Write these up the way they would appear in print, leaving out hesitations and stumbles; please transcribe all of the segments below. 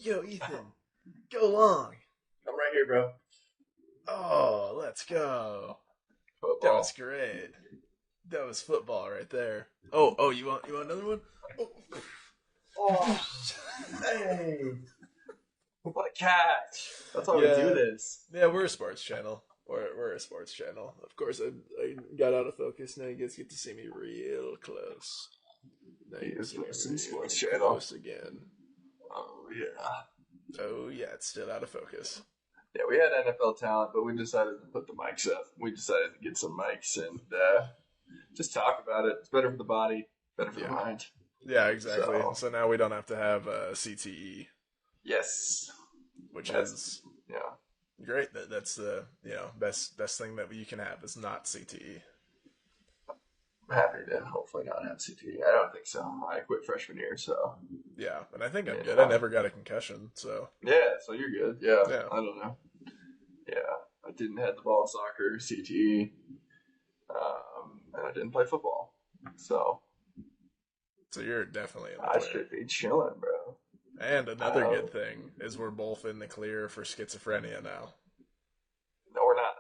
Yo, Ethan, go long. I'm right here, bro. Oh, let's go. That was Football. great. That was football right there. Oh, you want another one? Oh. Oh, hey. What a catch. That's why we do Yeah, this. yeah, we're a sports channel. We're a sports channel. Of course, I got out of focus. Now you guys get to see me real close. Now He you can is see me listening sports real channel. close again. Oh, yeah. Oh yeah, it's still out of focus. Yeah, we had NFL talent, but we decided to put the mics up. We decided to get some mics and just talk about it. It's better for the body, better for the Yeah, mind. yeah, exactly. So, So now we don't have to have CTE, yes. which That's, is yeah. great. That's the best thing that you can have is not CTE. I'm happy to hopefully not have CTE. I don't think so. I quit freshman year, so, Yeah, and I think I'm good. I yeah. never got a concussion, so Yeah, so you're good. Yeah, yeah. I don't know. Yeah, I didn't have the ball soccer, CTE, and I didn't play football. So So you're definitely in the I clear. should be chilling, bro. And I another good don't. thing is we're both in the clear for schizophrenia now. No, we're not.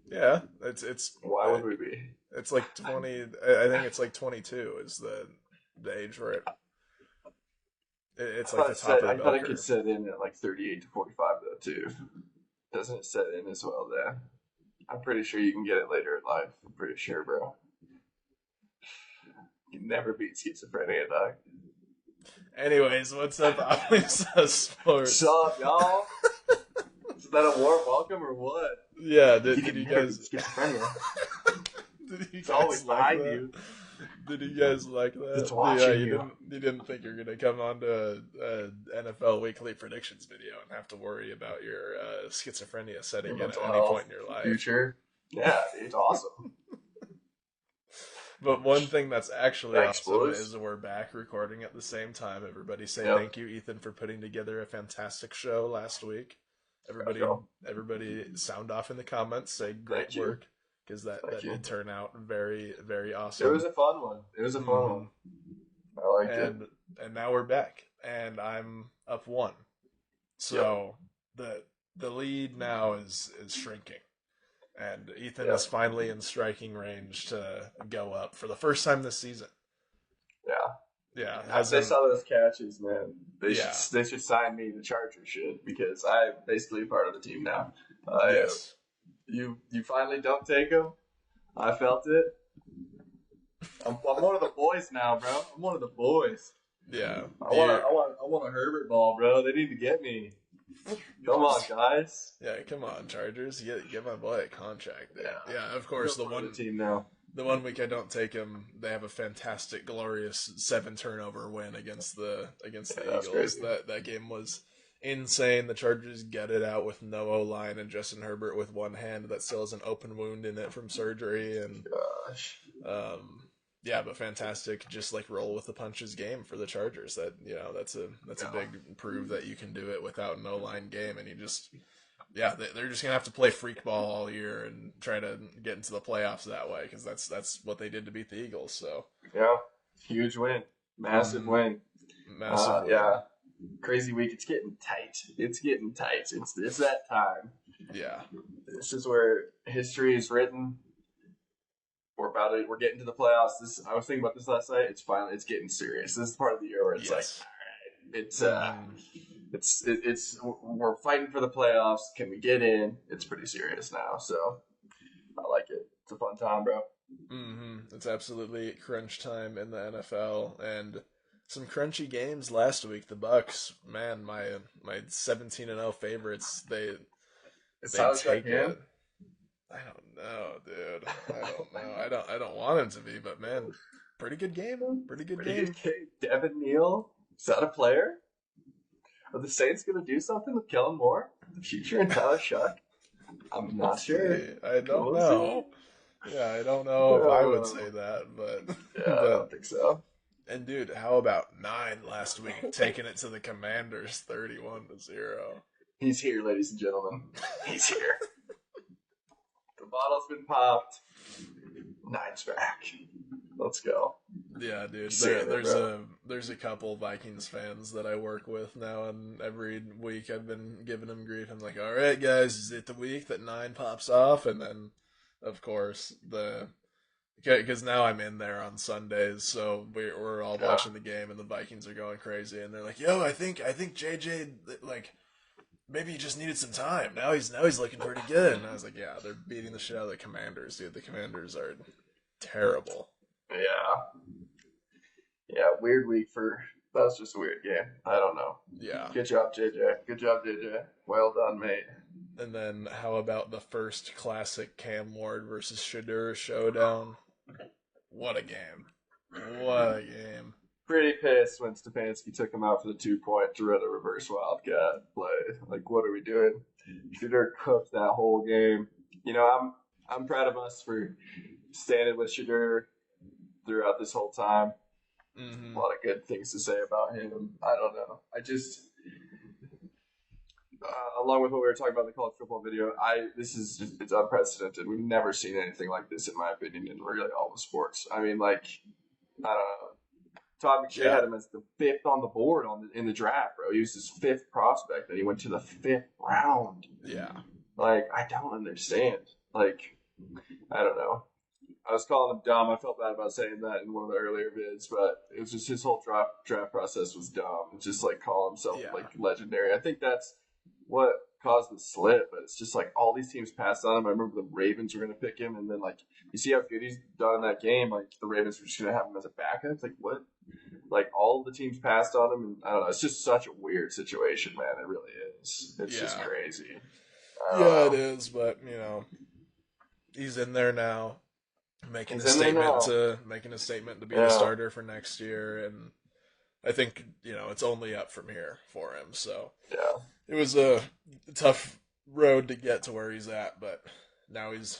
Yeah, it's Why would we be? it's like 20. I think it's like 22 is the age where it's like the top of the I bell thought it could curve. set in at like 38 to 45 though too. Doesn't it set in as well then? I'm pretty sure you can get it later in life. I'm pretty sure, bro. You can never beat schizophrenia, dog. Anyways, what's up, Alisa What's Sports? up, y'all? Is that a warm welcome or what? Yeah, You did can you never beat guys schizophrenia. did you It's always guys like behind that? you. Did you guys like that? It's Yeah, watching you. you didn't think you're gonna come on to a NFL weekly predictions video and have to worry about your schizophrenia Your setting in at mental any point health, in your life. future. Yeah, it's awesome. But one thing that's actually Thanks, awesome boys. is we're back recording at the same time. Everybody say Yep. thank you, Ethan, for putting together a fantastic show last week. Let's Everybody, go. everybody, sound off in the comments. Say great Thank you. work because Thank that you. did turn out very very It was awesome. a fun one. It was a fun hmm one. I liked it. And now we're back, and I'm up one. Yep. So the lead now is shrinking, and Ethan is Yep. finally in striking range to go up for the first time this season. Yeah. Yeah, After they hasn't. saw those catches, man, Yeah. they should sign me. The Chargers should because I'm basically part of the team now. I Yes. you finally don't take them. I felt it. I'm one of the boys now, bro. I'm one of the boys. Yeah. I want a Herbert ball, bro. They need to get me. Come on, guys. Yeah, come on, Chargers. Get my boy a contract there. Yeah. Yeah, of I'm course. The part of one the team now. the one week I don't take him, they have a fantastic, glorious 7 turnover win against the Yeah, Eagles. that's crazy. That game was insane. The Chargers get it out with no O line and Justin Herbert with one hand that still has an open wound in it from surgery and Gosh. yeah, but fantastic. Just like roll with the punches game for the Chargers. That that's a Yeah. big prove that you can do it without an O line game, and you just they're just gonna have to play freak ball all year and try to get into the playoffs that way because that's what they did to beat the Eagles. So Yeah. Huge win. Massive win. massive win. Yeah. Crazy week. It's getting tight. It's getting tight. It's that time. Yeah, This is where history is written. We're about it. We're getting to the playoffs. I was thinking about this last night. It's getting serious. This is part of the year where it's like, yes. all right, it's we're fighting for the playoffs. Can we get in? It's pretty serious now. So I like it. It's a fun time, bro. It's absolutely crunch time in the NFL and some crunchy games last week. The Bucks, man, my 17-0 favorites. It They sounds like take him. it. I don't know, dude. I don't know. I don't want him to be, but man, pretty good game. Pretty good Pretty game. good kid. Devin Neal. Is that a player? Are the Saints going to do something with Kellen Moore in the future and Tyler Shuck? I'm We'll not sure. see. I don't We'll see. know. Yeah, I don't know if I would say that, but Yeah, I don't think so. and dude, how about 9 last week taking it to the Commanders 31-0. He's here, ladies and gentlemen. He's here. The bottle's been popped. Nine's back. Let's go. Yeah, dude. Seeing it, bro. There's a couple Vikings fans that I work with now, and every week I've been giving them grief. I'm like, all right, guys, is it the week that 9 pops off? And then, of course, because now I'm in there on Sundays, so we're all Yeah. watching the game, and the Vikings are going crazy, and they're like, yo, I think JJ like maybe he just needed some time. Now he's looking pretty good. And I was like, yeah, they're beating the shit out of the Commanders, dude. The Commanders are terrible. Yeah. Yeah, weird week for. That was just a weird game. I don't know. Yeah. Good job, JJ. Good job, JJ. Well done, mate. And then how about the first classic Cam Ward versus Shadur showdown? What a game. What a game. Pretty pissed when Stefanski took him out for the 2-point to run a reverse wildcat play. Like, what are we doing? Shadur cooked that whole game. You know, I'm proud of us for standing with Shadur throughout this whole time. Mm-hmm. A lot of good things to say about him. I don't know. I just, along with what we were talking about in the college football video, it's unprecedented. We've never seen anything like this, in my opinion, in really all the sports. I mean, like, I don't know. Todd McShay had him as the 5th on the board in the draft, bro. He was his 5th prospect, and he went to the 5th round. Yeah. Like, I don't understand. Like, I don't know. I was calling him dumb. I felt bad about saying that in one of the earlier vids, but it was just his whole draft process was dumb. Just like call himself like legendary. I think that's what caused the slip, but it's just like all these teams passed on him. I remember the Ravens were going to pick him, and then like you see how good he's done in that game. Like the Ravens were just going to have him as a backup. It's like what? Like all the teams passed on him, and I don't know. It's just such a weird situation, man. It really is. It's just crazy. Yeah, it is, but you know, he's in there now. Making a statement to be the starter for next year, and I think it's only up from here for him. So it was a tough road to get to where he's at, but now he's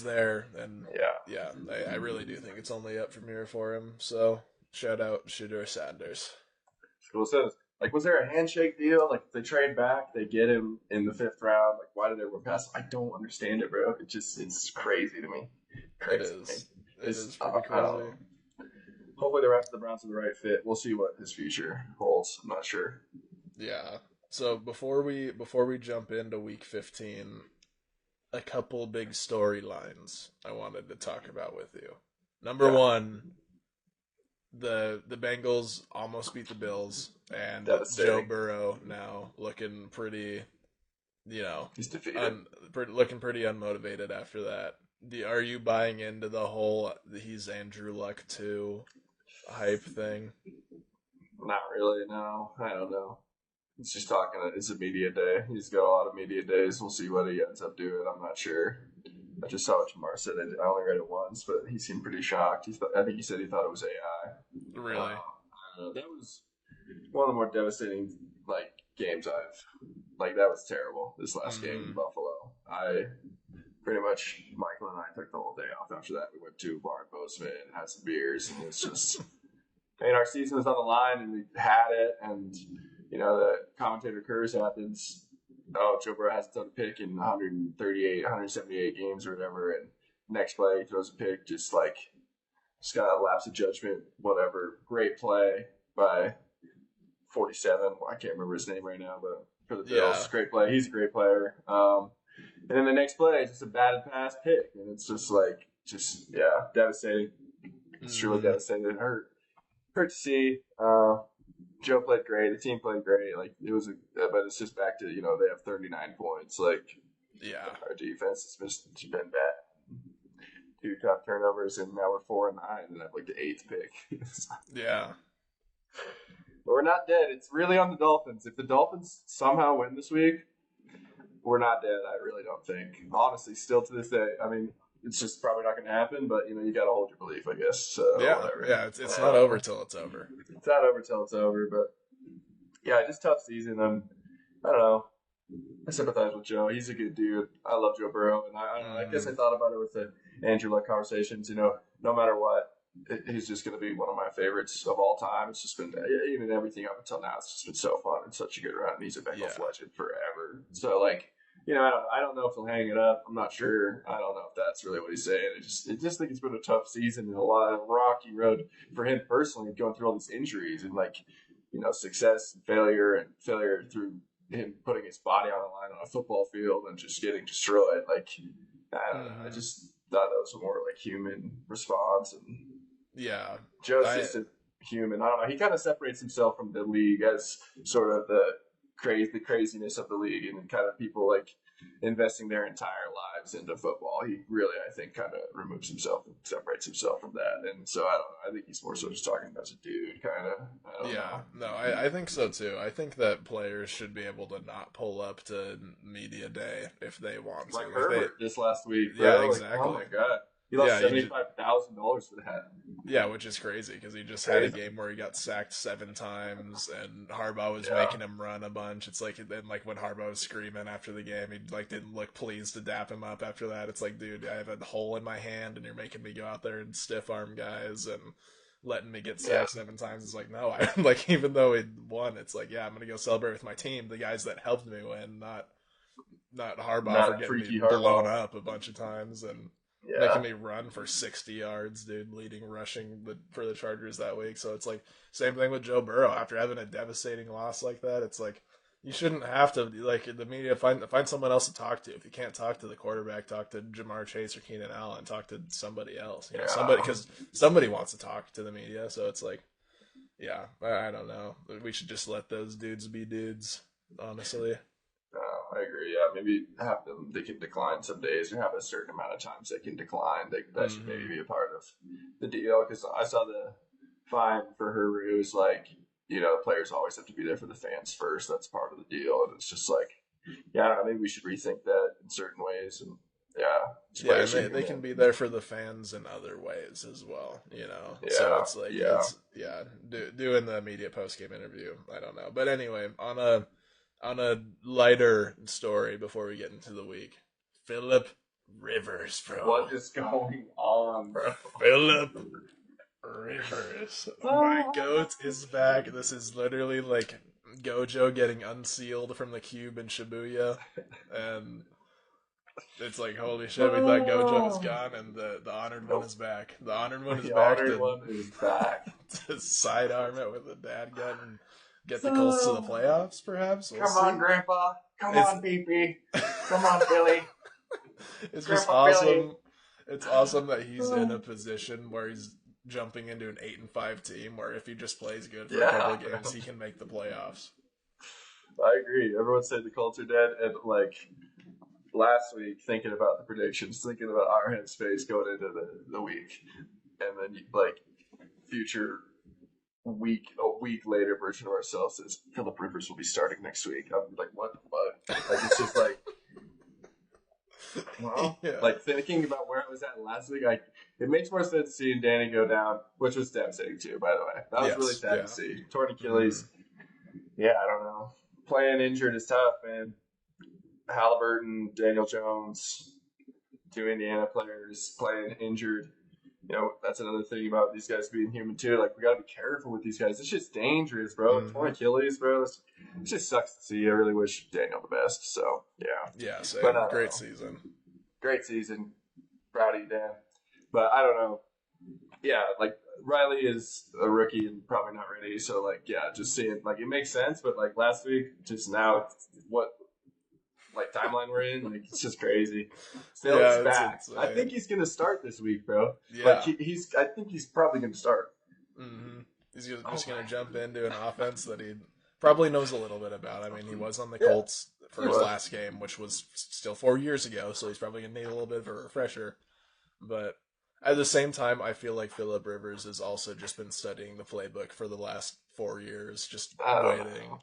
there, and I really do think it's only up from here for him. So shout out Shadur Sanders. Like, was there a handshake deal? Like, if they trade back, they get him in the 5th round. Like, why did everyone pass? I don't understand it, bro. It's crazy to me. It is pretty crazy. Hopefully the Browns are the right fit. We'll see what his future holds. I'm not sure. Yeah. So before we jump into Week 15, a couple big storylines I wanted to talk about with you. Number one, the Bengals almost beat the Bills, and Joe Burrow now looking pretty, he's defeated. Looking pretty unmotivated after that. Are you buying into the whole he's Andrew Luck too hype thing? Not really, no. I don't know. He's just talking. It's a media day. He's got a lot of media days. We'll see what he ends up doing. I'm not sure. I just saw what Jamar said. I only read it once, but he seemed pretty shocked. I think he said he thought it was AI. Really? I don't know. That was one of the more devastating games that was terrible. This last game in Buffalo. Pretty much, Michael and I took the whole day off after that. We went to a bar in Bozeman and had some beers, and it's just, our season was on the line, and we had it, and, the commentator curse happens. Oh, Joe Burrow has a ton of pick in 178 games or whatever, and next play, he throws a pick, just got a lapse of judgment, whatever. Great play by 47. Well, I can't remember his name right now, but for the Bills, great play. He's a great player. And then the next play is just a batted pass pick, and it's just devastating. It's truly devastating. It hurt to see. Joe played great. The team played great. But it's just back to they have 39 points. Our defense has just been bad. 2 tough turnovers, and now we're 4-9, and have the 8th pick. Yeah. But we're not dead. It's really on the Dolphins. If the Dolphins somehow win this week, we're not dead, I really don't think. Honestly, still to this day. I mean, it's just probably not going to happen, but, you got to hold your belief, I guess. So, whatever. Yeah, it's not over till it's over. It's not over till it's over, but, yeah, just tough season. I don't know. I sympathize with Joe. He's a good dude. I love Joe Burrow, and I don't know. I guess I thought about it with the Andrew Luck conversations. No matter what, he's just going to be one of my favorites of all time. It's just been, even everything up until now, it's just been so fun and such a good run. And he's a Bengals legend forever. So, I don't know if he'll hang it up. I'm not sure. I don't know if that's really what he's saying. I just think it's been a tough season and a lot of rocky road for him personally, going through all these injuries and success and failure through him putting his body on the line on a football field and just getting destroyed. Like, I don't know. I just thought that was a more like human response. And yeah, Joe's just a human. I don't know. He kind of separates himself from the league as sort of the craziness of the league and kind of people like investing their entire lives into football. He really, I think, kind of removes himself and separates himself from that. And so I don't know. I think he's more so just talking as a dude, kind of. Yeah, no, I think so too. I think that players should be able to not pull up to media day if they want to. Like Herbert this last week. Bro. Yeah, exactly. Oh my god. He lost $75,000 for that. Yeah, which is crazy because he just had a game where he got sacked 7 times and Harbaugh was making him run a bunch. It's like then like when Harbaugh was screaming after the game, he like didn't look pleased to dap him up after that. It's like, dude, I have a hole in my hand and you're making me go out there and stiff arm guys and letting me get sacked 7 times. It's like, no, I like even though he won, it's like, yeah, I'm gonna go celebrate with my team, the guys that helped me win, not Harbaugh for getting me blown up a bunch of times and making me run for 60 yards, dude, leading rushing for the Chargers that week. So it's like same thing with Joe Burrow. After having a devastating loss like that, it's like you shouldn't have to like the media find someone else to talk to. If you can't talk to the quarterback, talk to Jamar Chase or Keenan Allen. Talk to somebody else. You know, somebody because somebody wants to talk to the media. So it's like, yeah, I don't know. We should just let those dudes be dudes. Honestly. I agree. Yeah, maybe have them. They can decline some days, or have a certain amount of times they can decline. That should maybe be a part of the deal. Because I saw the fine for Herbert. It was like, players always have to be there for the fans first. That's part of the deal, and it's just like, yeah, maybe we should rethink that in certain ways. And and they can be there for the fans in other ways as well. So it's like, doing the media post game interview. I don't know, but anyway, on a lighter story before we get into the week, Philip Rivers, bro. What is going on, bro? Philip Rivers. My goat is back. This is literally like Gojo getting unsealed from the cube in Shibuya. And it's like, holy shit, we thought Gojo was gone and the Honored One is back. The Honored One is back. The Honored One is back. To sidearm it with a dad gun and get the Colts to the playoffs, perhaps? Come on, Grandpa. Come on, PP. Come on, Billy. It's Grandpa just awesome. Billy. It's awesome that he's in a position where he's jumping into an 8-5 team where if he just plays good for a couple of games, he can make the playoffs. I agree. Everyone said the Colts are dead, and like last week, thinking about the predictions, thinking about our headspace going into the week, and then like future a week later version of ourselves says Philip Rivers will be starting next week. I'm like, what the fuck? Like, it's just like, well, like thinking about where I was at last week, it makes more sense seeing Danny go down, which was devastating too, by the way. That was really sad to see. Torn Achilles. Yeah, I don't know. Playing injured is tough, man. Halliburton, Daniel Jones, 2 Indiana players playing injured. That's another thing about these guys being human too. Like, we gotta be careful with these guys. It's just dangerous, bro. Torn Achilles, bro. It just sucks to see. I really wish Daniel the best. So yeah. Yeah, same. But, great season. Great season. Proud of you, Dan. But I don't know. Yeah, like Riley is a rookie and probably not ready. So like, yeah, just seeing like it makes sense. But like last week, just now, what like timeline we're in, like it's just crazy. Phil's back. I think he's gonna start this week, bro. Yeah, like I think he's probably gonna start. Mm-hmm. He's just gonna jump into an offense that he probably knows a little bit about. I mean, he was on the Colts for his last game, which was still 4 years ago, so he's probably gonna need a little bit of a refresher. But at the same time, I feel like Philip Rivers has also just been studying the playbook for the last 4 years, just waiting.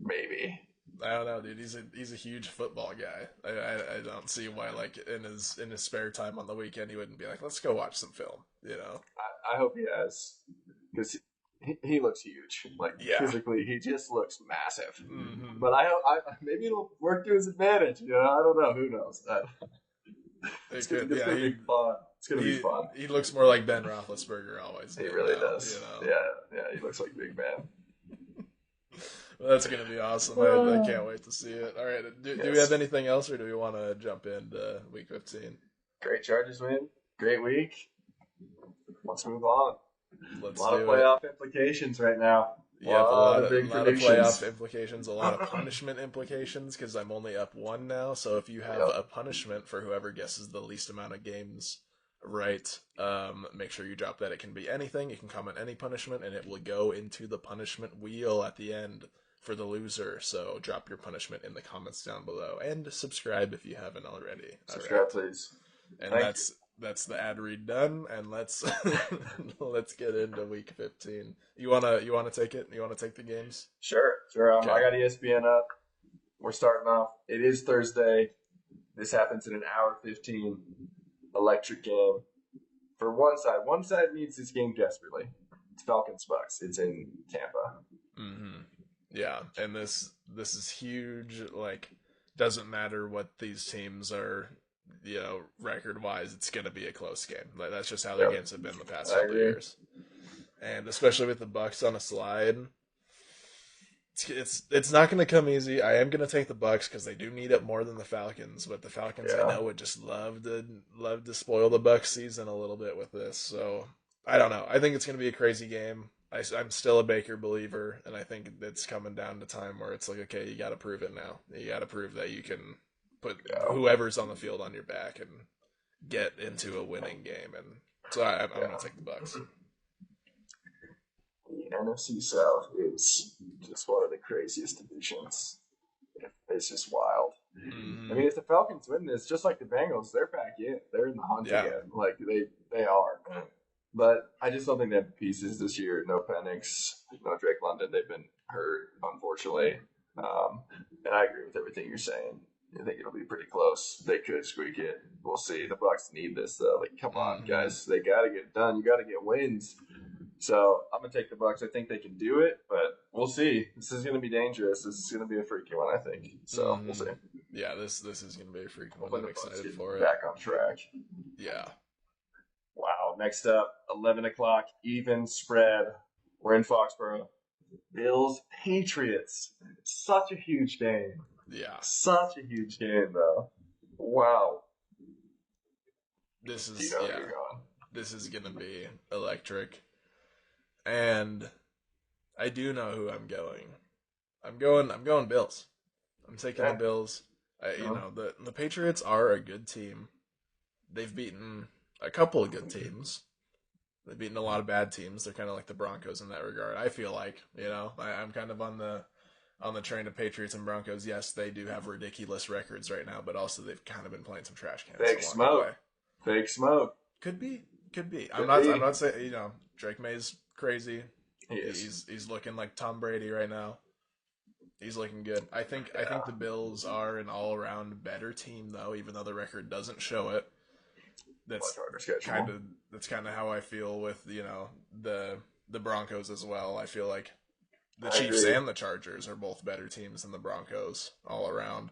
Maybe. I don't know, dude. He's a huge football guy. I don't see why, like in his spare time on the weekend, he wouldn't be like, let's go watch some film. I hope he has, because he looks huge. Like physically, he just looks massive. Mm-hmm. But I maybe it'll work to his advantage. I don't know. Who knows? It's gonna be fun. It's gonna be fun. He looks more like Ben Roethlisberger always. He really does. Yeah. He looks like Big Ben. Well, that's going to be awesome. I can't wait to see it. All right. Do we have anything else, or do we want to jump into Week 15? Great Chargers win. Great week. Let's move on. Let's a lot of playoff implications right now. Yeah, a lot of playoff implications, a lot of punishment implications, because I'm only up 1 now. So if you have a punishment for whoever guesses the least amount of games right, make sure you drop that. It can be anything. You can comment any punishment, and it will go into the punishment wheel at the end for the loser. So drop your punishment in the comments down below, and subscribe if you haven't already. Subscribe, please. And that's the ad read done, and let's get into Week 15. You wanna take it? You wanna take the games? Sure. Okay. I got ESPN up. We're starting off. It is Thursday. This happens in an hour 15. Electric game for one side. One side needs this game desperately. It's Falcons Bucks. It's in Tampa. Mm-hmm. Yeah, and this is huge. Like, doesn't matter what these teams are. Record-wise, it's going to be a close game. That's just how their games have been the past couple years. And especially with the Bucks on a slide, it's not going to come easy. I am going to take the Bucks because they do need it more than the Falcons. But the Falcons, I know, would just love to spoil the Bucks season a little bit with this. So I don't know. I think it's going to be a crazy game. I'm still a Baker believer, and I think it's coming down to time where it's like, okay, you got to prove it now. You got to prove that you can put whoever's on the field on your back and get into a winning game. And so I'm going to take the Bucks. The NFC South is just one of the craziest divisions. It's just wild. Mm-hmm. I mean, if the Falcons win this, just like the Bengals, they're back in. They're in the hunt again. Like, they are. But I just don't think they have the pieces this year. No Penix, no Drake London. They've been hurt, unfortunately. And I agree with everything you're saying. I think it'll be pretty close. They could squeak it. We'll see. The Bucs need this, though. Like, come on, guys. They got to get it done. You got to get wins. So I'm going to take the Bucs. I think they can do it, but we'll see. This is going to be dangerous. This is going to be a freaky one, I think. So we'll see. Yeah, this is going to be a freaky one. I'm excited for it. Back on track. Yeah. Wow. Next up, 11 o'clock, even spread. We're in Foxborough. Bills, Patriots. Such a huge game. Yeah. Such a huge game, though. Wow. This is This is gonna be electric. And I do know who I'm going. I'm going Bills. I'm taking the Bills. The Patriots are a good team. They've beaten a couple of good teams. They've beaten a lot of bad teams. They're kind of like the Broncos in that regard. I feel like, I'm kind of on the train of Patriots and Broncos. Yes, they do have ridiculous records right now, but also they've kind of been playing some trash cans. Fake smoke. Could be. I'm not saying, Drake May's crazy. He's looking like Tom Brady right now. He's looking good. I think the Bills are an all-around better team, though, even though the record doesn't show it. That's kind of how I feel with the Broncos as well. I feel like the Chiefs and the Chargers are both better teams than the Broncos all around.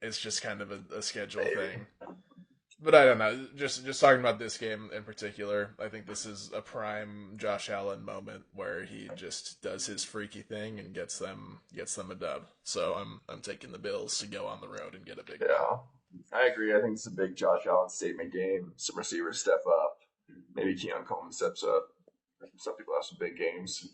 It's just kind of a schedule thing. But I don't know. Just talking about this game in particular, I think this is a prime Josh Allen moment where he just does his freaky thing and gets them a dub. So I'm taking the Bills to go on the road and get a big win. I agree. I think it's a big Josh Allen statement game. Some receivers step up. Maybe Keon Coleman steps up. Some people have some big games.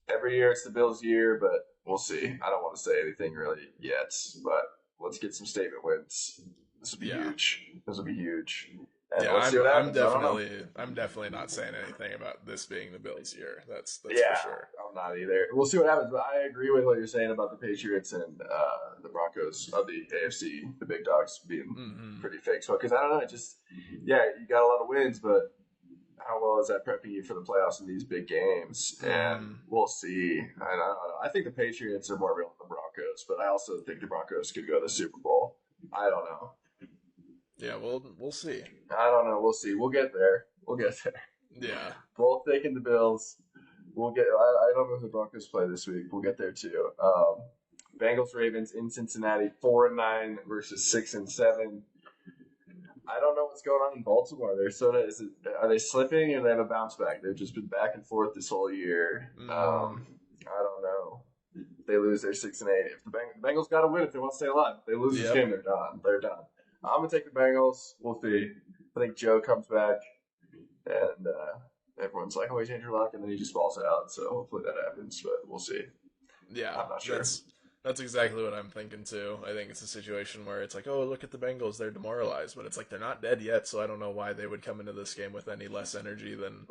Every year it's the Bills' year, but we'll see. I don't want to say anything really yet, but let's get some statement wins. This will be huge. This will be huge. And I'm definitely not saying anything about this being the Bills' year. That's for sure. I'm not either. We'll see what happens. But I agree with what you're saying about the Patriots and the Broncos of the AFC, the big dogs being pretty fake. So because I don't know, you got a lot of wins, but how well is that prepping you for the playoffs in these big games? And we'll see. I don't know. I think the Patriots are more real than the Broncos, but I also think the Broncos could go to the Super Bowl. I don't know. Yeah, we'll see. I don't know. We'll see. We'll get there. Yeah. Both taking the Bills. We'll get. I don't know if the Broncos play this week. We'll get there too. Bengals Ravens in Cincinnati, 4-9 versus 6-7. I don't know what's going on in Baltimore. Are they slipping or they have a bounce back? They've just been back and forth this whole year. I don't know. They lose, they're 6-8. If the Bengals got to win if they want to stay alive. If they lose this game, they're done. They're done. I'm gonna take the Bengals. We'll see. I think Joe comes back, and everyone's like, "Oh, he's Andrew Luck," and then he just falls out. So hopefully that happens, but we'll see. Yeah, I'm not sure. That's exactly what I'm thinking too. I think it's a situation where it's like, oh, look at the Bengals, they're demoralized, but it's like they're not dead yet, so I don't know why they would come into this game with any less energy than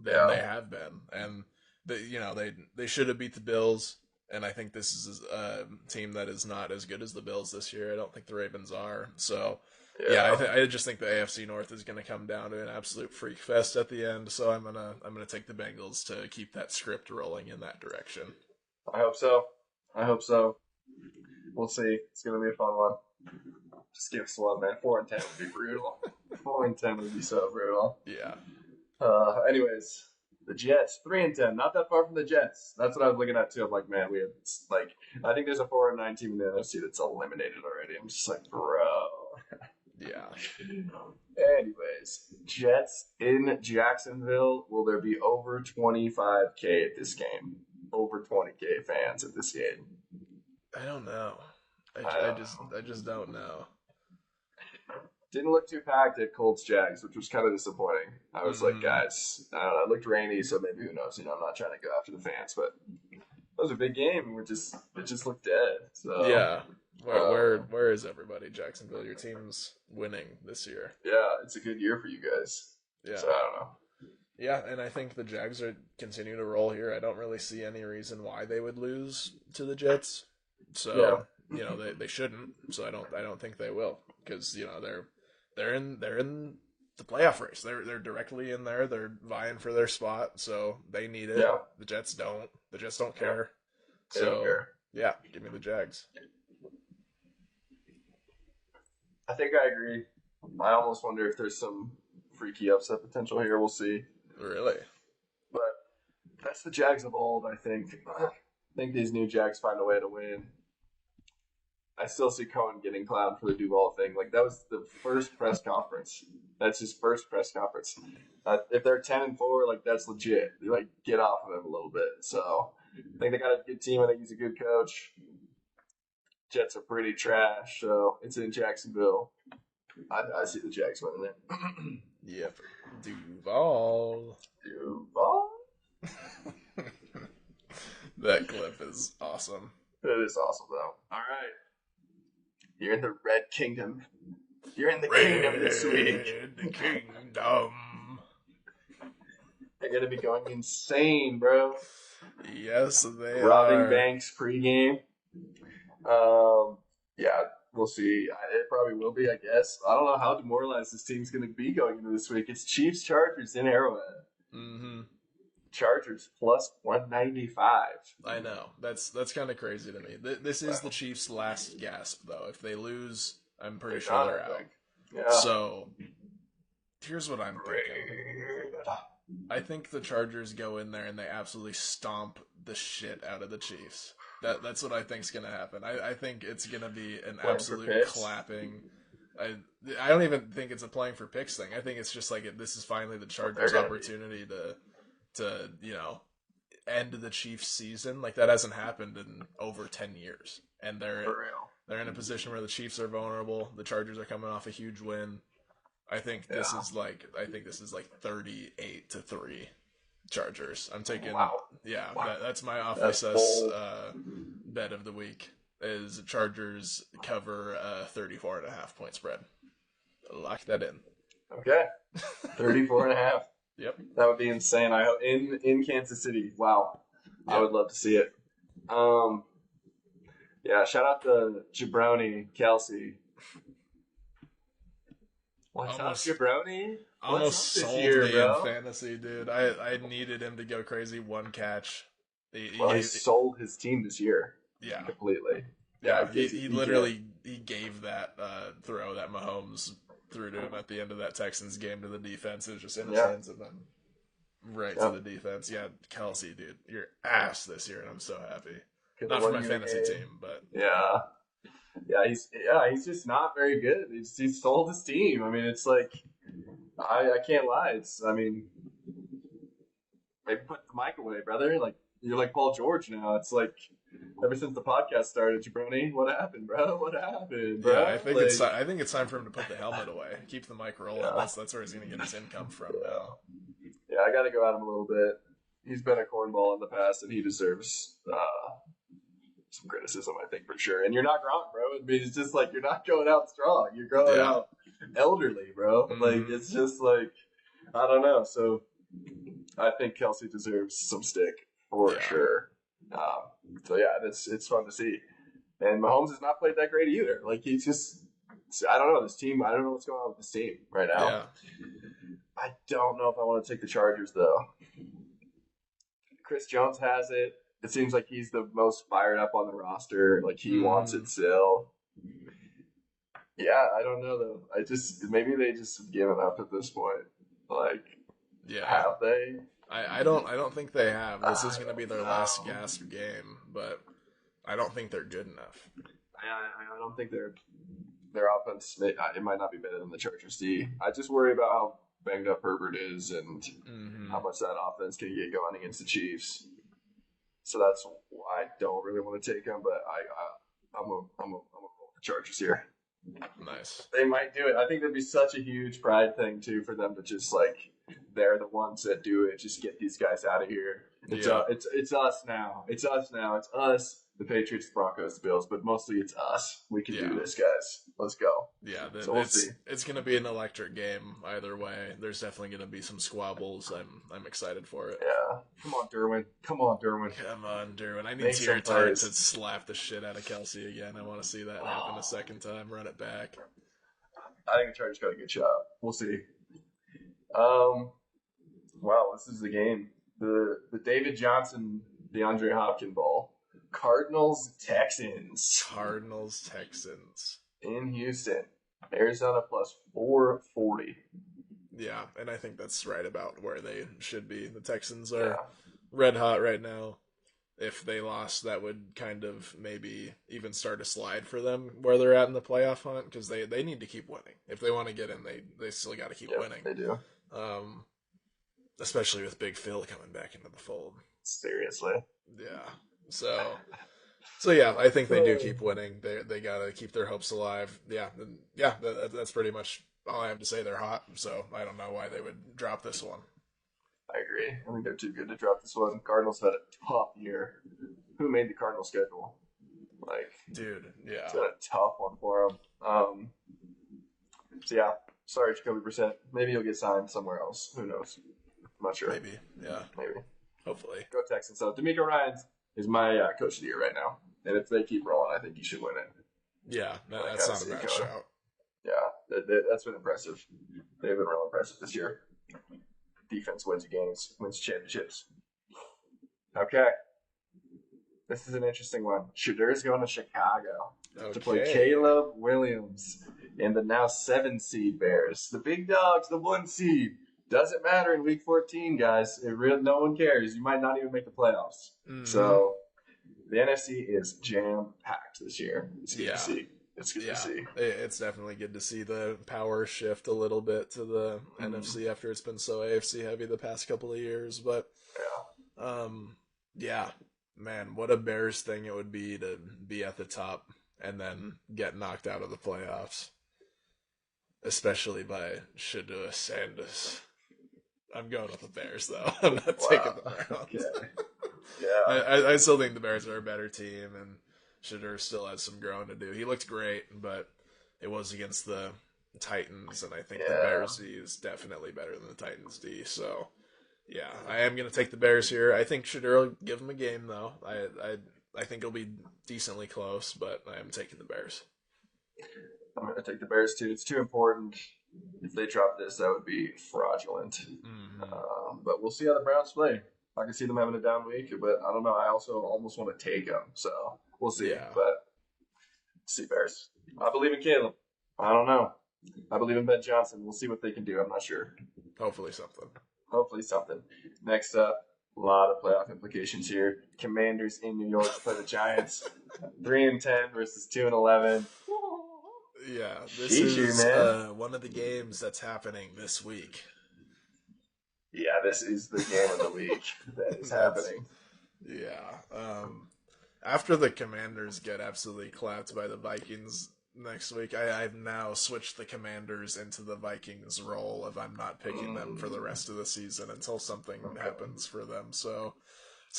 they have been. And they should have beat the Bills, and I think this is a team that is not as good as the Bills this year. I don't think the Ravens are. So I just think the AFC North is going to come down to an absolute freak fest at the end. So I'm gonna take the Bengals to keep that script rolling in that direction. I hope so. We'll see. It's going to be a fun one. Just give us one, man. 4-10 would be brutal. 4-10 would be so brutal. Yeah. Anyways, the Jets, 3-10. Not that far from the Jets. That's what I was looking at, too. I'm like, man, I think there's a 4-9 team in the NFC that's eliminated already. I'm just like, bro. Yeah. Anyways, Jets in Jacksonville. Will there be over 25K at this game? Over 20K fans at this game? I don't know. I just don't know. Didn't look too packed at Colts Jags, which was kind of disappointing. I was like, guys, I don't know. It looked rainy, so maybe who knows? I'm not trying to go after the fans, but it was a big game. It just looked dead. So yeah. Where is everybody? Jacksonville, your team's winning this year. Yeah, it's a good year for you guys. Yeah. So I don't know. Yeah, and I think the Jags are continuing to roll here. I don't really see any reason why they would lose to the Jets. So they shouldn't. So I don't think they will, because they're in the playoff race. They're directly in there. They're vying for their spot, so they need it. Yeah. The Jets don't. The Jets don't care. They don't care. Yeah, give me the Jags. I think I agree. I almost wonder if there's some freaky upset potential here. We'll see. Really? But that's the Jags of old, I think. I think these new Jags find a way to win. I still see Cohen getting clowned for the Duval thing. Like, that was the first press conference. That's his first press conference. If they're 10-4, like, that's legit. They, like, get off of him a little bit. So I think they got a good team. I think he's a good coach. Jets are pretty trash, so it's in Jacksonville. I see the Jags winning it. Yep. Duval. That clip is awesome. It is awesome, though. All right. You're in the Red Kingdom. You're in the Kingdom this week. Red Kingdom. They're going to be going insane, bro. Yes, they Robbing banks pregame. Yeah, we'll see. It probably will be, I guess. I don't know how demoralized this team's going to be going into this week. It's Chiefs-Chargers in Arrowhead. Mm-hmm. Chargers plus 195. I know. That's kind of crazy to me. This is the Chiefs' last gasp, though. If they lose, I'm pretty sure they're out. Yeah. So, here's what I'm thinking. I think the Chargers go in there and they absolutely stomp the shit out of the Chiefs. That's what I think's gonna happen. I think it's gonna be an absolute clapping. I don't even think it's a playing for picks thing. I think it's just like this is finally the Chargers' opportunity to end the Chiefs' season. Like, that hasn't happened in over 10 years, and they're in a position where the Chiefs are vulnerable. The Chargers are coming off a huge win. I think this is like 38-3 Chargers. I'm taking that's my office bet of the week is Chargers cover 34.5 point spread. Lock that in. Okay. 34.5. Yep. That would be insane. I hope in Kansas City. Wow. Yep. I would love to see it. Yeah, shout out to Jabroni Kelsey. What's up, Jabroni? Almost sold me in fantasy, dude. I needed him to go crazy. One catch. He sold his team this year. Yeah. Completely. Yeah, he literally gave that throw that Mahomes threw to him at the end of that Texans game to the defense. It was just in his hands and then right to the defense. Yeah, Kelsey, dude, you're ass this year, and I'm so happy. Not for my fantasy team, but he's just not very good. He sold his team. I mean, it's like I can't lie. Maybe put the mic away, brother. Like, you're like Paul George now. It's like ever since the podcast started, jabroni, what happened, bro? What happened, bro? Yeah, I think it's time for him to put the helmet away, keep the mic rolling. Yeah. That's where he's gonna get his income from now. Yeah, I got to go at him a little bit. He's been a cornball in the past, and he deserves some criticism, I think, for sure. And you're not Gronk, bro. I mean, it's just like you're not going out strong. You're going out elderly, bro. Mm-hmm. Like, it's just like, I don't know. So I think Kelsey deserves some stick for sure. So, yeah, it's fun to see. And Mahomes has not played that great either. Like, he's just, I don't know, this team, I don't know what's going on with this team right now. Yeah. I don't know if I want to take the Chargers, though. Chris Jones has it. It seems like he's the most fired up on the roster. Like, he wants it still. Yeah, I don't know, though. Maybe they just have given up at this point. Like, have they? I don't think they have. This is going to be their last gasp game, but I don't think they're good enough. I don't think their offense, it might not be better than the Chargers D. I just worry about how banged up Herbert is and how much that offense can get going against the Chiefs. So that's why I don't really want to take him, but I'm gonna roll the Chargers here. Nice. They might do it. I think that'd be such a huge pride thing too for them to just like they're the ones that do it. Just get these guys out of here. It's us now. It's us now. It's us. The Patriots, the Broncos, the Bills, but mostly it's us. We can do this, guys. Let's go. Yeah, so we'll see. It's going to be an electric game either way. There's definitely going to be some squabbles. I'm excited for it. Yeah. Come on, Derwin. Come on, Derwin. I need Tier Tart to slap the shit out of Kelsey again. I want to see that happen a second time. Run it back. I think the Chargers got a good shot. We'll see. Wow, this is the game. The David Johnson, DeAndre Hopkins ball. Cardinals-Texans. In Houston. Arizona plus 440. Yeah, and I think that's right about where they should be. The Texans are red hot right now. If they lost, that would kind of maybe even start a slide for them where they're at in the playoff hunt, because they need to keep winning. If they want to get in, they still got to keep winning. They do. Especially with Big Phil coming back into the fold. Seriously. Yeah. So yeah, I think they do keep winning. They gotta keep their hopes alive. Yeah, that's pretty much all I have to say. They're hot, so I don't know why they would drop this one. I agree. I think they're too good to drop this one. Cardinals had a tough year. Who made the Cardinals schedule? Dude, yeah, it's a tough one for them. So yeah, sorry, Jacoby Brissett. Maybe he'll get signed somewhere else. Who knows? I'm not sure. Maybe. Hopefully. Go Texans. So D'Amico Ryans is my coach of the year right now. And if they keep rolling, I think he should win it. Yeah, that's not a bad shout. Yeah, that's been impressive. They've been real impressive this year. Defense wins games, wins championships. Okay. This is an interesting one. Shadur's going to Chicago to play Caleb Williams and the now 7 seed Bears. The big dogs, the 1 seed. Doesn't matter in week 14, guys. No one cares. You might not even make the playoffs. Mm-hmm. So the NFC is jam-packed this year. It's good to see. It's good to see. It's definitely good to see the power shift a little bit to the NFC after it's been so AFC heavy the past couple of years. But man, what a Bears thing it would be to be at the top and then get knocked out of the playoffs, especially by Shadua Sanders. I'm going with the Bears, though. I'm not taking the Browns. Okay. Yeah. I still think the Bears are a better team, and Shadur still has some growing to do. He looked great, but it was against the Titans, and I think the Bears D is definitely better than the Titans D. So, yeah, I am going to take the Bears here. I think Shadur will give them a game, though. I think it'll be decently close, but I am taking the Bears. I'm going to take the Bears, too. It's too important. If they drop this, that would be fraudulent. Mm-hmm. But we'll see how the Browns play. I can see them having a down week, but I don't know. I also almost want to take them, so we'll see. Yeah. But see Bears. I believe in Caleb. I don't know. I believe in Ben Johnson. We'll see what they can do. I'm not sure. Hopefully something. Next up, a lot of playoff implications here. Commanders in New York play the Giants. 3-10 versus 2-11. Yeah, this is one of the games that's happening this week. Yeah, this is the game of the week that is happening. Yeah. After the Commanders get absolutely clapped by the Vikings next week, I've now switched the Commanders into the Vikings role of I'm not picking them for the rest of the season until something happens for them. So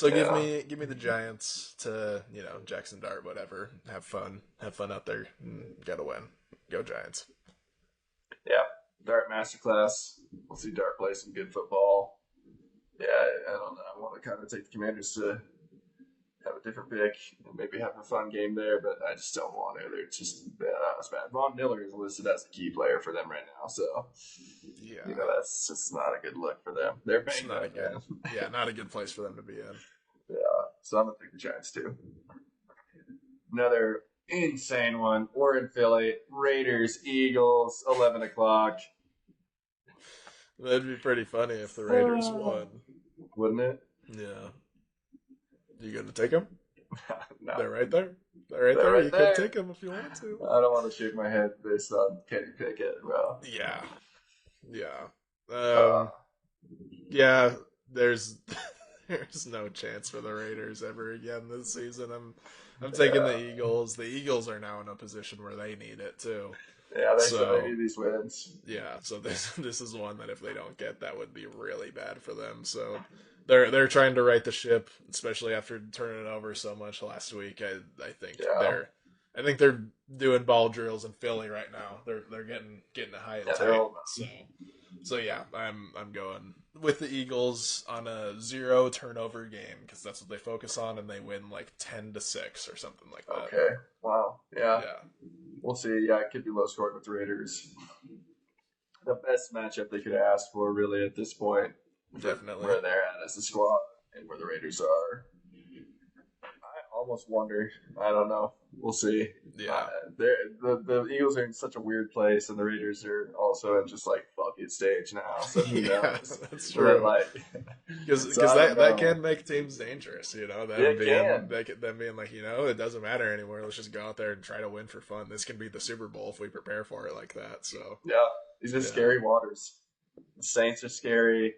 give me the Giants to Jackson Dart, whatever. Have fun out there, and get a win. Go Giants. Yeah, Dart masterclass. We'll see Dart play some good football. Yeah, I don't know. I want to kind of take the Commanders to have a different pick and maybe have a fun game there, but I just don't want to. They're just it's bad. Von Miller is listed as a key player for them right now, so Yeah, that's just not a good look for them. They're it's banged not a up, good. man. Yeah, not a good place for them to be in. Yeah, so I'm gonna pick the Giants too. Another insane one. We're in Philly. Raiders, Eagles, 11 o'clock. That'd be pretty funny if the Raiders won. Wouldn't it? Yeah. You gonna take them? No. They're right there. They're right there. You could take them if you want to. I don't want to shake my head based on Kenny Pickett, bro. Yeah. Yeah. There's no chance for the Raiders ever again this season. I'm taking the Eagles. The Eagles are now in a position where they need it too. Yeah, they need these wins. Yeah, so this is one that if they don't get, that would be really bad for them. So they're trying to right the ship, especially after turning it over so much last week. I think they're doing ball drills in Philly right now. They're getting a high and tight. So yeah, I'm going with the Eagles on a 0 turnover game because that's what they focus on, and they win like 10-6 or something like that. Okay. Wow. Yeah. We'll see. Yeah, it could be low scoring with the Raiders. The best matchup they could ask for, really, at this point. Definitely. Where they're at as a squad and where the Raiders are. I almost wonder. I don't know. We'll see. Yeah. The Eagles are in such a weird place, and the Raiders are also in just like fuck it stage now. So who knows? That's true. Because that can make teams dangerous. Them being like, it doesn't matter anymore. Let's just go out there and try to win for fun. This can be the Super Bowl if we prepare for it like that. So yeah, these are scary waters. The Saints are scary.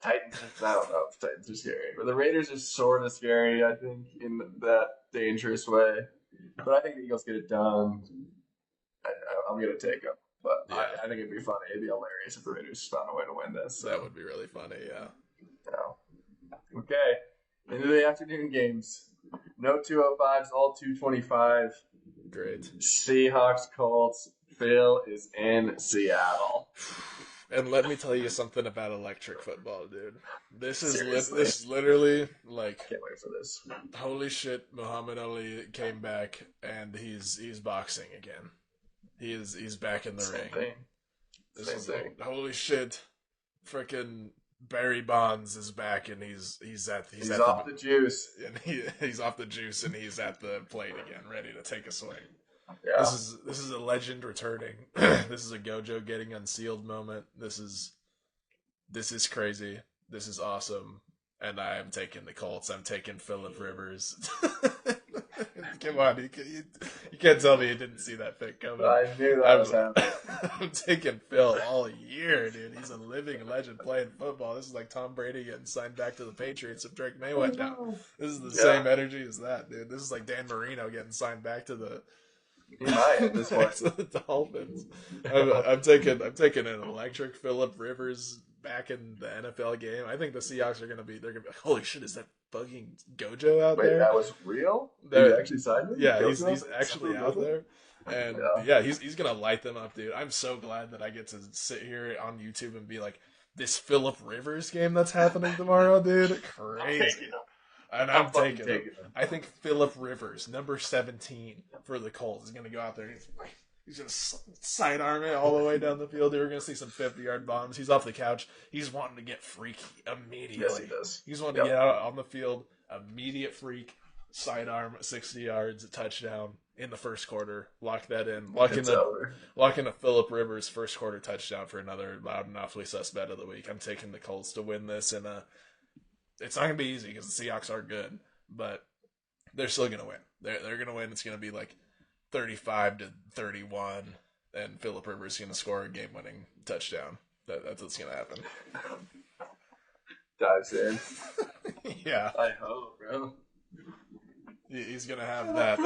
Titans, I don't know if the Titans are scary, but the Raiders are sort of scary, I think, in that dangerous way. But I think the Eagles get it done. I'm going to take them. But I think it'd be funny. It'd be hilarious if the Raiders found a way to win this. So. That would be really funny, yeah. Okay. Into the afternoon games. No 205s, all 225. Great. Seahawks, Colts. Phil is in Seattle. And let me tell you something about electric football, dude. This is literally like. Can't wait for this. Holy shit! Muhammad Ali came back and he's boxing again. He's back in the ring. Same thing. Holy shit! Frickin' Barry Bonds is back and he's off the juice. And he's off the juice and he's at the plate again, ready to take a swing. Yeah. This is a legend returning. This is a Gojo getting unsealed moment. This is crazy. This is awesome. And I am taking the Colts. I'm taking Phillip Rivers. Come on, you can't tell me you didn't see that pick coming. I knew that was happening. I'm taking Phil all year, dude. He's a living legend playing football. This is like Tom Brady getting signed back to the Patriots if Drake May went down. This is the same energy as that, dude. This is like Dan Marino getting signed back to the the Dolphins. I'm taking an electric Phillip Rivers back in the NFL game. I think the Seahawks are gonna be like, holy shit, is that fucking Gojo out there? Wait, that was real? He actually signed him? Yeah, he's actually out there. And he's gonna light them up, dude. I'm so glad that I get to sit here on YouTube and be like, this Phillip Rivers game that's happening tomorrow, dude. Crazy. And I'm taking him. I think Phillip Rivers, number 17 for the Colts, is going to go out there and he's going to sidearm it all the way down the field. We're going to see some 50-yard bombs. He's off the couch. He's wanting to get freaky immediately. Yes, he does. He's wanting to get out on the field, immediate freak, sidearm, 60 yards, a touchdown in the first quarter. Lock that in. Lock in a Phillip Rivers first quarter touchdown for another loud and awfully sus bet of the week. I'm taking the Colts to win this in a... It's not going to be easy because the Seahawks are good, but they're still going to win. They're going to win. It's going to be like 35-31, and Phillip Rivers is going to score a game-winning touchdown. That's what's going to happen. dives in. Yeah. I hope, bro. He's gonna have that.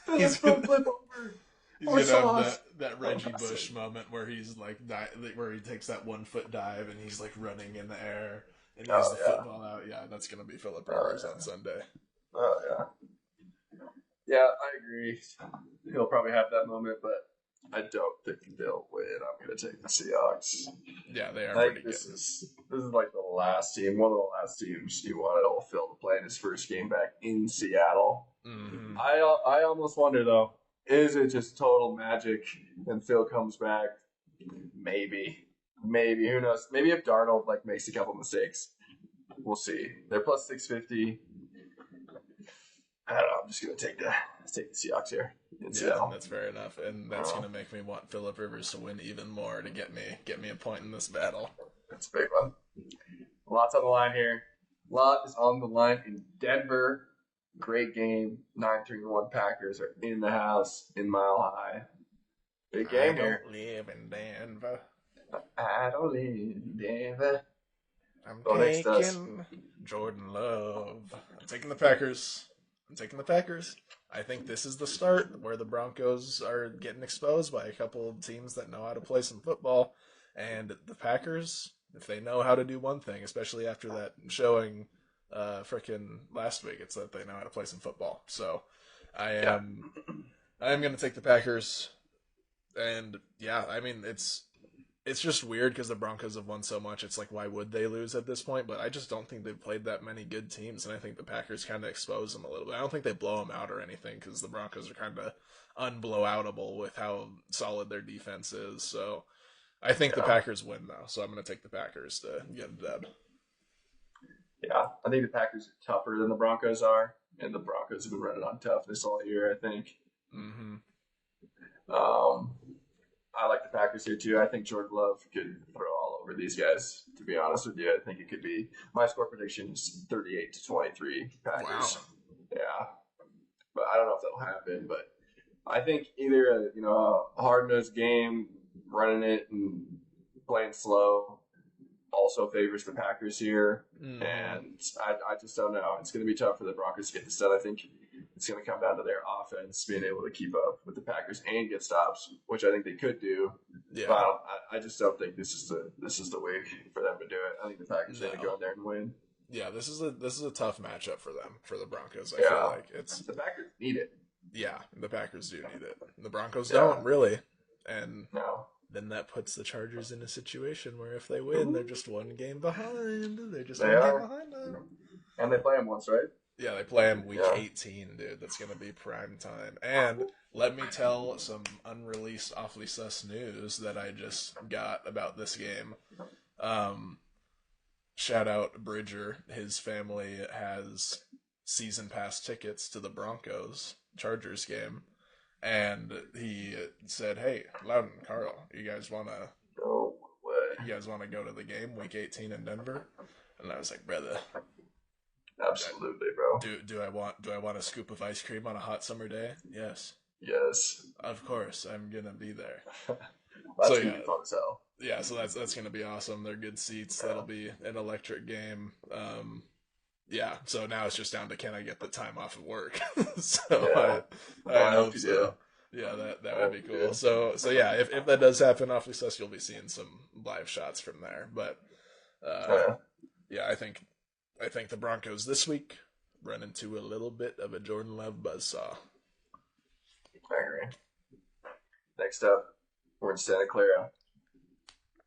He's gonna flip over. He's gonna have that Reggie Bush moment where he's like where he takes that 1 foot dive and he's like running in the air and he has the football out. Yeah, that's gonna be Philip Rivers on Sunday. Oh yeah. Yeah, I agree. He'll probably have that moment, but I don't think they'll win. I'm going to take the Seahawks. Yeah, they are pretty good. This is like the last team, one of the last teams you wanted old Phil to play in his first game back in Seattle. Mm-hmm. I almost wonder, though, is it just total magic and Phil comes back? Maybe. Who knows? Maybe if Darnold makes a couple mistakes. We'll see. They're plus 650. I don't know. I'm just gonna take the Seahawks here. Yeah, that's fair enough, and that's gonna make me want Philip Rivers to win even more to get me a point in this battle. That's a big one. Lots on the line here. Lot is on the line in Denver. Great game. 9-3-1 Packers are in the house in Mile High. Big game here. I don't live in Denver. I'm taking Jordan Love. I'm taking the Packers. I think this is the start where the Broncos are getting exposed by a couple of teams that know how to play some football. And the Packers, if they know how to do one thing, especially after that showing frickin' last week, it's that they know how to play some football. So I am going to take the Packers. And yeah, I mean, it's just weird because the Broncos have won so much. It's like, why would they lose at this point? But I just don't think they've played that many good teams, and I think the Packers kind of expose them a little bit. I don't think they blow them out or anything because the Broncos are kind of unblowoutable with how solid their defense is. So I think the Packers win, though. So I'm going to take the Packers to get a dub. Yeah, I think the Packers are tougher than the Broncos are, and the Broncos have been running on toughness all year, I think. Mm-hmm. I like the Packers here, too. I think Jordan Love could throw all over these guys, to be honest with you. I think it could be – my score prediction is 38-23 Packers. Wow. Yeah. But I don't know if that'll happen. But I think either a hard-nosed game, running it and playing slow, also favors the Packers here. Mm-hmm. And I just don't know. It's going to be tough for the Broncos to get this done. I think it's going to come down to their offense being able to keep up with the Packers and get stops, which I think they could do. Yeah. But I just don't think this is the week for them to do it. I think the Packers are going to go in there and win. Yeah, this is a tough matchup for them, for the Broncos. I feel like the Packers need it. Yeah, the Packers do need it. The Broncos don't really, and no. Then that puts the Chargers in a situation where if they win, they're just one game behind. They're just game behind them. And they play them once, right? Yeah, they play them week 18, dude. That's going to be prime time. And let me tell some unreleased awfully sus news that I just got about this game. Shout out Bridger. His family has season pass tickets to the Broncos Chargers game. And he said, "Hey, Loudon, Carl, you guys want to go to the game week 18 in Denver?" And I was like, "Brother, absolutely, bro. Do I want a scoop of ice cream on a hot summer day? Yes. Yes. Of course, I'm gonna be there." That's gonna be fun as hell. Yeah, so that's gonna be awesome. They're good seats. Yeah. That'll be an electric game. Yeah, so now it's just down to can I get the time off of work? So I hope so. Yeah, that would be cool. So yeah, if that does happen, awfully sus, you'll be seeing some live shots from there. But yeah, I think the Broncos this week run into a little bit of a Jordan Love buzzsaw. I agree. Next up, we're in Santa Clara.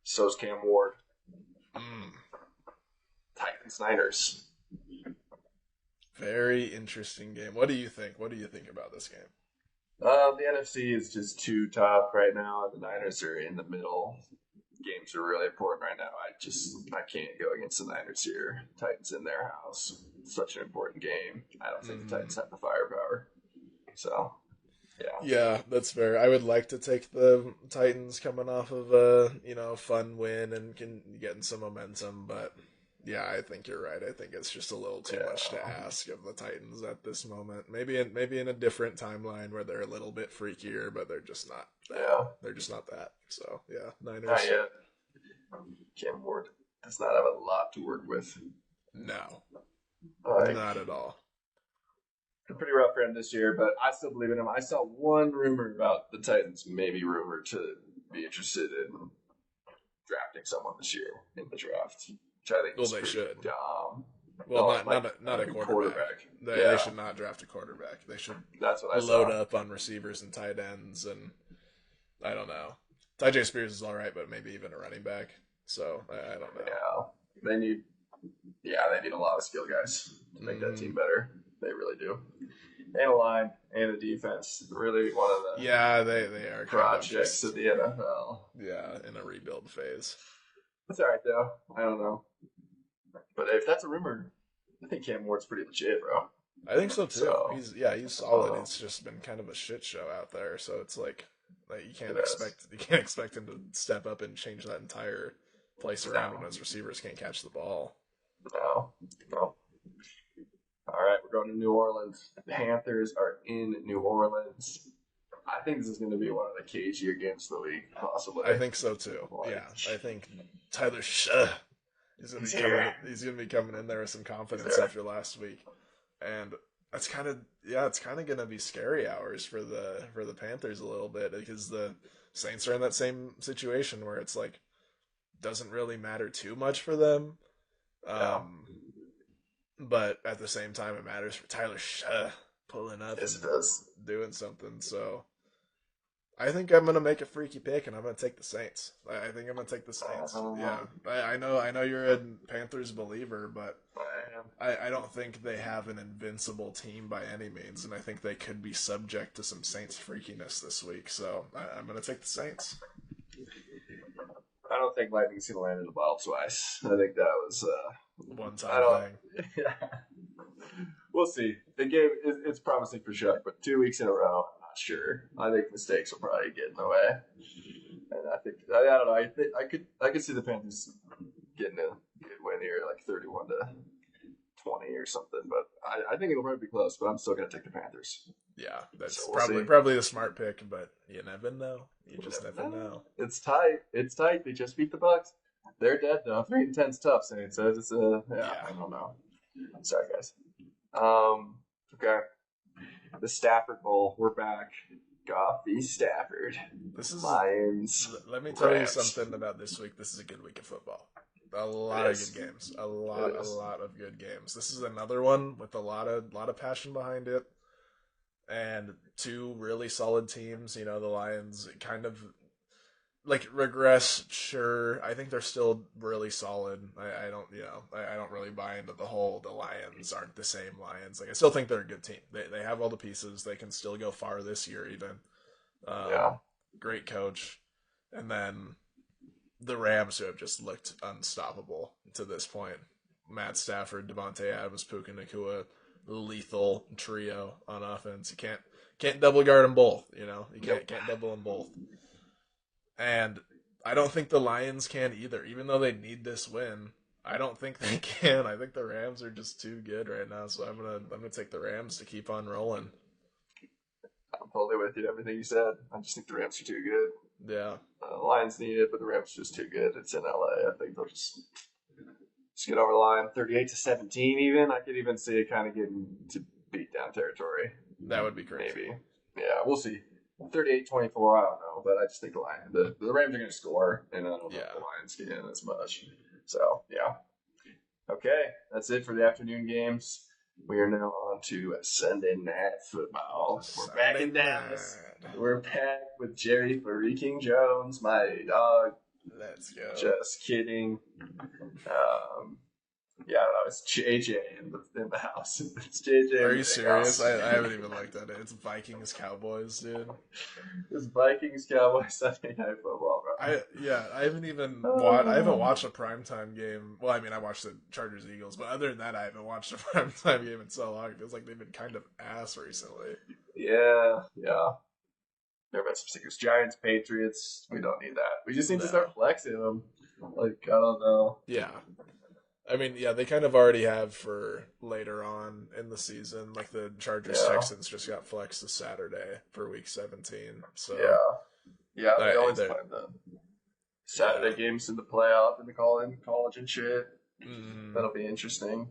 So's Cam Ward. Titans Niners. Very interesting game. What do you think? What do you think about this game? The NFC is just too tough right now. The Niners are in the middle. Games are really important right now. I can't go against the Niners here. Titans in their house. It's such an important game. I don't think the Titans have the firepower. So, yeah. Yeah, that's fair. I would like to take the Titans coming off of a fun win and getting some momentum, but yeah, I think you're right. I think it's just a little too much to ask of the Titans at this moment. Maybe in a different timeline where they're a little bit freakier, but they're just not that. They're just not that. So, yeah, Niners. Not yet. Cam Ward. does not have a lot to work with. No, Like, not at all. Pretty rough for him this year, but I still believe in him. I saw one rumor about the Titans maybe rumored to be interested in drafting someone this year in the draft, which I think they should. Dumb. Well, not a quarterback. They should not draft a quarterback. They should That's what I load up on receivers and tight ends, and I don't know. Ty Spears is all right, but maybe even a running back. So I don't know. Yeah, they need a lot of skill guys to make that team better. They really do. And a line and a defense. Really one of the they are projects of the NFL. Yeah, in a rebuild phase. That's all right though. I don't know, but if that's a rumor, I think Cam Ward's pretty legit, bro. I think so too. He's solid. It's just been kind of a shit show out there, so it's like you can't expect him to step up and change that entire place around when his receivers can't catch the ball. No. All right, we're going to New Orleans. The Panthers are in New Orleans. I think this is going to be one of the cagier games of the week, possibly. I think so too. Yeah, I think Tyler Shah is going to be coming in there with some confidence after last week, and it's kind of going to be scary hours for the Panthers a little bit because the Saints are in that same situation where it's like doesn't really matter too much for them. But at the same time, it matters for Tyler Shah pulling up and doing something. So I think I'm going to make a freaky pick, and I'm going to take the Saints. I think I'm going to take the Saints. Yeah, I know you're a Panthers believer, but I don't think they have an invincible team by any means, and I think they could be subject to some Saints freakiness this week. So I'm going to take the Saints. I don't think Lightning's going to land in the ball twice. I think that was one-time thing. Yeah. We'll see. The game it's promising for sure, but 2 weeks in a row, I'm not sure. I think mistakes will probably get in the way, and I don't know. I could see the Panthers getting a good win here, like 31-20 or something. But I think it'll probably be close. But I'm still going to take the Panthers. Yeah, that's probably the smart pick, but you never know. You just never know. It's tight. They just beat the Bucks. They're dead though. 3-10's tough, Saints. So it's I don't know. Sorry, guys. Okay. The Stafford Bowl. We're back. Goff v. Stafford. This is Lions. Let me tell you something about this week. This is a good week of football. A lot of good games. A lot of good games. This is another one with a lot of passion behind it. And two really solid teams. You know, the Lions kind of regress. Sure, I think they're still really solid. I don't really buy into the Lions aren't the same Lions. I still think they're a good team. They have all the pieces. They can still go far this year even. Great coach, and then the Rams, who have just looked unstoppable to this point. Matt Stafford, Devontae Adams, Puka Nacua. Lethal trio on offense. You can't double guard them both. You know, you can't double them both. And I don't think the Lions can either. Even though they need this win, I don't think they can. I think the Rams are just too good right now. So I'm gonna take the Rams to keep on rolling. I'm totally with you. Everything you said. I just think the Rams are too good. Yeah. The Lions need it, but the Rams are just too good. It's in LA. I think they'll just get over the line, 38-17 even. I could even see it kind of getting to beat down territory. That would be great. Maybe. Yeah, we'll see. 38-24, I don't know, but I just think the Rams are going to score, and I don't know if the Lions get in as much. So, yeah. Okay, that's it for the afternoon games. We are now on to Sunday Night Football. We're back in Dallas. We're back with Jerry Freaking Jones, my dog. Let's go. Just kidding. I don't know. It's JJ in the house. It's JJ. Are you serious? I haven't even looked at it. It's Vikings Cowboys, dude. It's Vikings Cowboys Sunday Night Football, bro. I haven't watched a primetime game. Well, I mean, I watched the Chargers Eagles, but other than that, I haven't watched a primetime game in so long. It feels like they've been kind of ass recently. Yeah. There have been some stickers. Giants, Patriots. We don't need that. We just need to start flexing them. I don't know. Yeah. I mean, they kind of already have for later on in the season. Like the Chargers Texans just got flexed this Saturday for week 17. So yeah, they always find them. Saturday games in the playoff and the college and shit. Mm-hmm. That'll be interesting.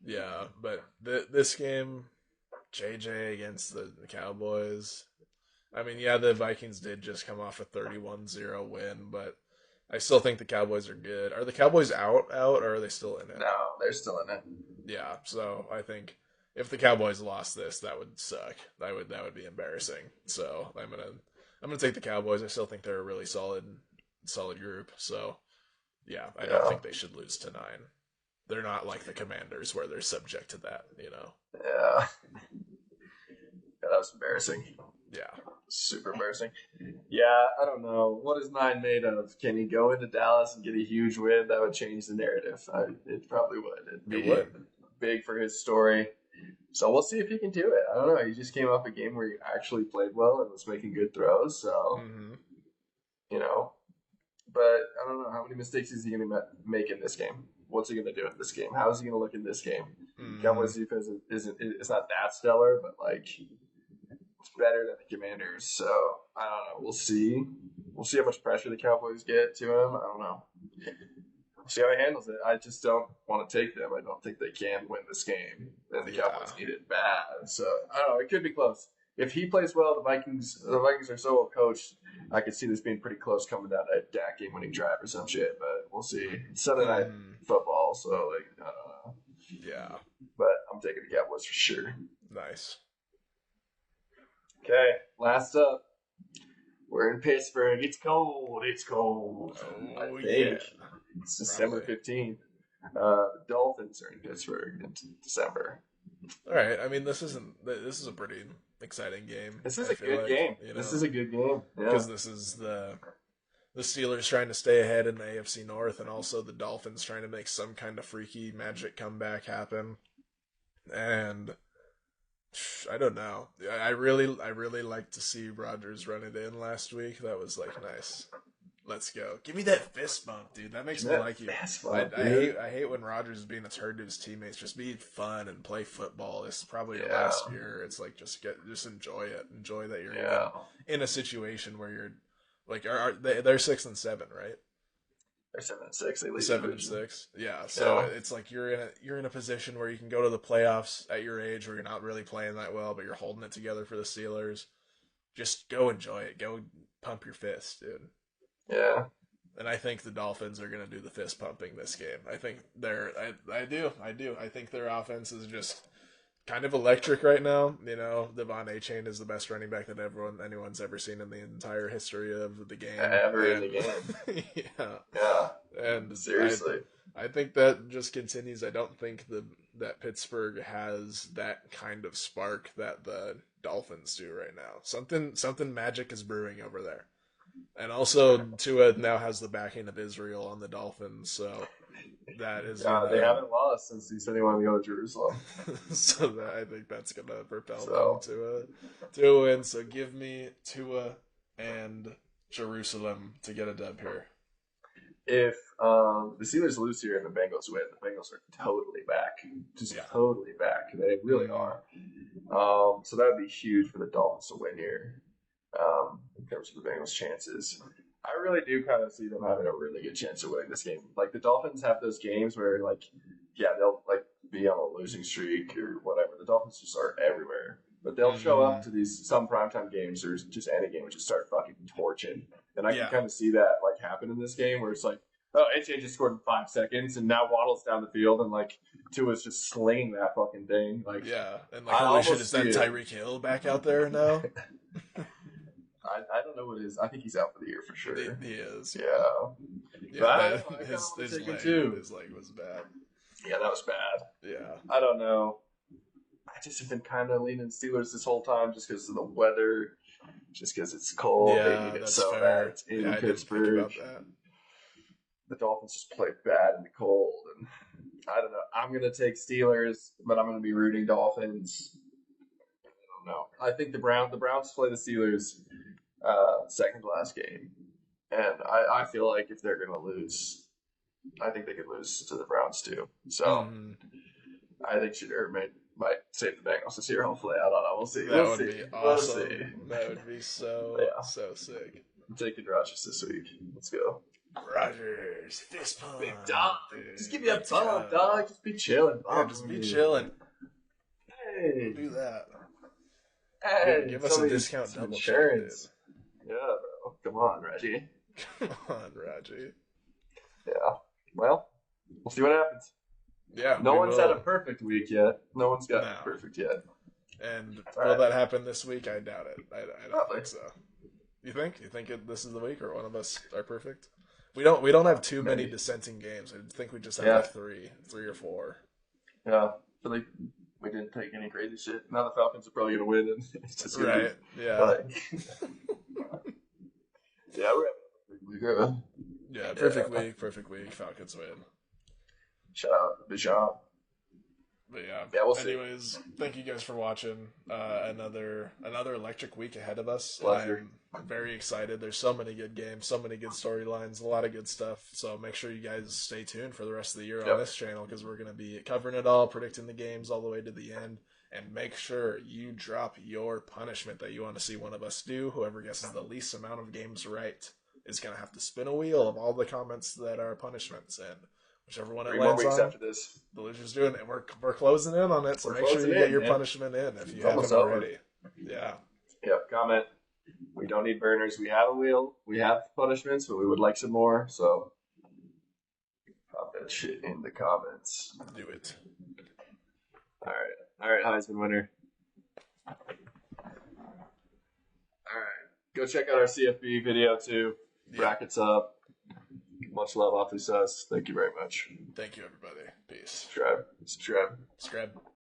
Yeah, but this game, JJ against the Cowboys. I mean, yeah, the Vikings did just come off a 31-0 win, but I still think the Cowboys are good. Are the Cowboys out, or are they still in it? No, they're still in it. Yeah, so I think if the Cowboys lost this, that would suck. That would be embarrassing. So I'm gonna take the Cowboys. I still think they're a really solid group. So yeah, I don't think they should lose to 9. They're not like the Commanders where they're subject to that, Yeah, that was embarrassing. Yeah. Super embarrassing. Yeah, I don't know. What is 9 made of? Can he go into Dallas and get a huge win? That would change the narrative. It probably would. It would. Big for his story. So we'll see if he can do it. I don't know. He just came off a game where he actually played well and was making good throws. So, But I don't know. How many mistakes is he going to make in this game? What's he going to do in this game? How is he going to look in this game? Cowboys defense it's not that stellar, but it's better than the Commanders. So I don't know. We'll see. We'll see how much pressure the Cowboys get to him. I don't know. We'll see how he handles it. I just don't want to take them. I don't think they can win this game. And the Cowboys need it bad. So I don't know. It could be close. If he plays well, the Vikings are so well coached. I could see this being pretty close coming down to a Dak game-winning drive or some shit. But we'll see. It's Sunday night football, so I don't know. Yeah. But I'm taking the Cowboys for sure. Nice. Okay, last up. We're in Pittsburgh. It's cold. Oh, yeah. It's December 15th. The Dolphins are in Pittsburgh in December. All right. I mean, this is a pretty exciting game. This is a good game. This is a good game. Because this is the Steelers trying to stay ahead in the AFC North, and also the Dolphins trying to make some kind of freaky magic comeback happen. And I don't know. I really like to see Rodgers run it in last week. That was nice. Let's go. Give me that fist bump, dude. That makes me like you. I hate when Rodgers is being a turd to his teammates. Just be fun and play football. This is probably your last year. It's just enjoy it. Enjoy that you're in a situation where you're they're 6-7, right? They're 7-6. They lead 7-6. Yeah. So it's you're in a position where you can go to the playoffs at your age where you're not really playing that well, but you're holding it together for the Steelers. Just go enjoy it. Go pump your fist, dude. Yeah. And I think the Dolphins are going to do the fist pumping this game. I think I do. I think their offense is just kind of electric right now. Devon Achane is the best running back that anyone's ever seen in the entire history of the game. In the game. Yeah. And seriously. I think that just continues. I don't think that Pittsburgh has that kind of spark that the Dolphins do right now. Something magic is brewing over there. And also, Tua now has the backing of Israel on the Dolphins, so that is... they haven't lost since he said he wanted to go to Jerusalem. So I think that's going to propel them to a win. So give me Tua and Jerusalem to get a dub here. If the Steelers lose here and the Bengals win, the Bengals are totally back. Totally back. They really are. So that would be huge for the Dolphins to win here. In terms of the Bengals' chances, I really do kind of see them having a really good chance of winning this game. The Dolphins have those games where, they'll be on a losing streak or whatever. The Dolphins just are everywhere, but they'll show up to some primetime games or just any game and just start fucking torching. And I can kind of see that happen in this game where it's AJ just scored in 5 seconds and now Waddle's down the field and Tua's just slinging that fucking thing. And holy shit, is that Tyreek Hill back out there now? I don't know what it is. I think he's out for the year for sure. He is. Yeah. His leg was bad. Yeah, that was bad. Yeah. I don't know. I just have been kind of leaning Steelers this whole time just because of the weather, just because it's cold. Yeah, they need it so bad. It's in Pittsburgh. The Dolphins just play bad in the cold. And I don't know. I'm going to take Steelers, but I'm going to be rooting Dolphins. I don't know. I think the Browns play the Steelers second to last game. And I feel like if they're going to lose, I think they could lose to the Browns too. So I think might save the Bengals this year, hopefully. I don't know. We'll see. That would be awesome. That would be so sick. I'm taking Rodgers this week. Let's go. Rogers, fist pump. Big dog. Dude. Just give me a bump, dog. Just be chilling. Yeah, just be chilling. Hey. Do that. Hey. Give us a discount double insurance. Yeah, bro. Come on, Reggie. Come on, Reggie. Yeah. Well, we'll see what happens. Yeah. No one's had a perfect week yet. No one's got perfect yet. And will that happen this week? I doubt it. I don't think so. You think? You think this is the week, or one of us are perfect? We don't have too many dissenting games. I think we just have like three or four. Yeah, I feel like we didn't take any crazy shit. Now the Falcons are probably gonna win, and it's just gonna be, Yeah. Yeah, we're having a perfect week. Perfect week. Falcons win. Shout out, Bishop. But yeah, we'll see. Anyways, thank you guys for watching. Another electric week ahead of us. Pleasure. I'm very excited. There's so many good games, so many good storylines, a lot of good stuff. So make sure you guys stay tuned for the rest of the year on this channel, because we're going to be covering it all, predicting the games all the way to the end. And make sure you drop your punishment that you want to see one of us do. Whoever guesses the least amount of games right is going to have to spin a wheel of all the comments that are punishments, and whichever one it lands on, after this. the loser's doing it. We're closing in on it, so make sure you get your punishment in if you haven't already. Yeah. Comment. We don't need burners. We have a wheel. We have punishments, but we would like some more. So pop that shit in the comments. Do it. All right, Heisman winner. All right, go check out our CFB video too. Brackets up. Much love, awfully sus. Thank you very much. Thank you, everybody. Peace. Subscribe. Subscribe.